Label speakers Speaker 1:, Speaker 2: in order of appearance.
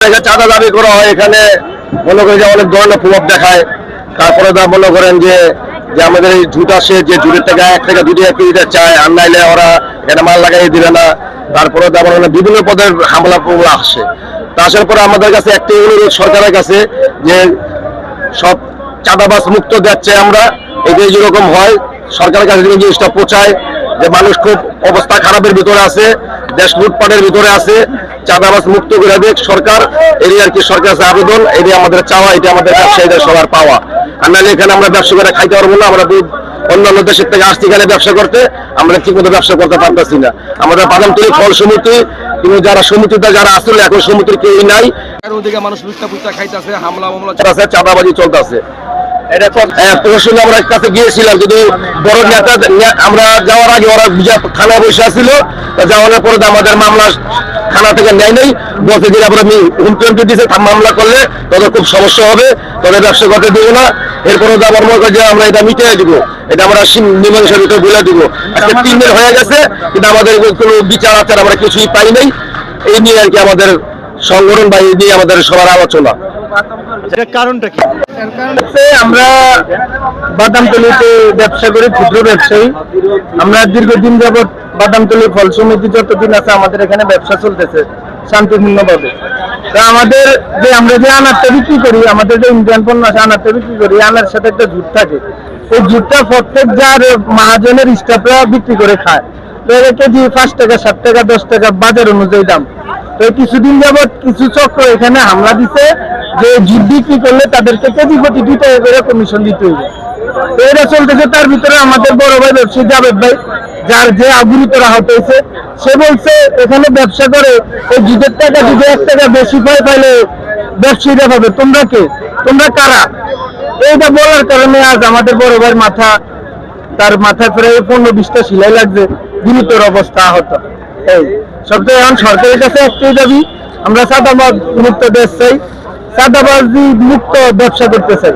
Speaker 1: চাঁদা দাবি করা হয়, এখানে মনে করেন যে অনেক ধরনের প্রভাব দেখায়। তারপরে মনে করেন যে আমাদের এই ঝুট আসে, যে ঝুটের থেকে 1 থেকে 2 টাকা কেজিতে চায়, আর নাইলে ওরা এখানে মাল লাগাই দিবে না। তারপরে বিভিন্ন পদের হামলা আসছে। তা আসার পরে আমাদের কাছে একটি অনুরোধ সরকারের কাছে, যে সব চাঁদাবাজ মুক্ত যাচ্ছে আমরা, এই যে যেরকম হয় সরকারের কাছে যদি জিনিসটা পৌঁছায়, যে মানুষ খুব অবস্থা খারাপের ভিতরে আছে, দেশ লুটপাটের ভিতরে আছে, চাঁদাবাজ মুক্ত করে দেখ সরকার। এরই আর কি সরকার কাছে আবেদন, এটি আমাদের চাওয়া, এটি আমাদের ব্যবসায়ীদের সবার পাওয়া। আর নাহলে এখানে আমরা ব্যবসা করে খাইতে পারবো না। আমরা অন্যান্য দেশের থেকে আসছি এখানে ব্যবসা করতে, আমরা ঠিক মতো ব্যবসা করতে পারতেছি না। আমাদের বাদামতলী ফল সমিতি, কিন্তু যারা সমিতিতে যারা আসলে এখন সমিতির কেউই নাই, ওদিকে মানুষ লুচ্চা পুচ্চা খাইতেছে, হামলা মামলা চলতেছে, চাঁদাবাজি চলতেছে। প্রশাসন আমরা কাছে গিয়েছিলাম, যদি বড় নেতা আমরা যাওয়ার আগে ওরা থানায় বসে আসছিল, যাওয়ার পরে আমাদের মামলা থানা থেকে নেয় নাই, বলতে গেলে আমরা হুমকি দিয়েছে মামলা করলে তাদের খুব সমস্যা হবে, তাদের ব্যবসা করতে দেবো না। এরপরে আবার মনে করি যে আমরা এটা মিটিয়ে দিব, এটা আমরা মীমাংসার ভিতরে বলে দিব। আজকে 3 দিন হয়ে গেছে, কিন্তু আমাদের কোনো বিচার আচার আমরা কিছুই পাই নাই। এই নিয়ে আর কি আমাদের সংগঠন বা এই নিয়ে আমাদের সবার আলোচনা।
Speaker 2: কারণটা কি?
Speaker 3: আমরা বাদামতলীতে ব্যবসা করি, ক্ষুদ্র ব্যবসায়ী। আমরা দীর্ঘদিন যাবৎ বাদামতলী ফল সমিতি যতদিন আছে আমাদের এখানে ব্যবসা চলতেছে শান্তিপূর্ণভাবে। আমাদের যে আমরা যে আনারটা বিক্রি করি, আমাদের যে ইন্ডিয়ান পণ্য আছে আনারটা বিক্রি করি, আনার সাথে একটা জুট থাকে। এই জুটটা প্রত্যেক যার মহাজনের স্টাফরা বিক্রি করে খায়। তো কেজি 5 টাকা, 7 টাকা, 10 টাকা বাজার অনুযায়ী দাম। তো কিছুদিন যাবৎ কিছু চক্র এখানে হামলা দিছে, যে জুট বিক্রি করলে তাদেরকে কেজি প্রতি 2 টাকা করে কমিশন দিতে হবে। তো এটা চলতেছে। তার ভিতরে আমাদের বড় ভাই ব্যবসায়ী জাবেদ ভাই, যার যে গুরুতর আহত হয়েছে, সে বলছে এখানে ব্যবসা করে ওই জুটের টাকা যদি 1 টাকা বেশি পাইলে ব্যবসায়ীরা পাবে, তোমরা কে, তোমরা কারা? এইটা বলার কারণে আজ আমাদের বড় ভাইয়ের তার মাথায় প্রায় 15-20টা সেলাই লাগছে, গুরুতর অবস্থা আহত। এই সবচেয়ে এখন সরকারের কাছে একটাই দাবি, আমরা চাঁদাবাজ মুক্ত দেশ চাই, চাঁদাবাজি মুক্ত ব্যবসা করতে চাই।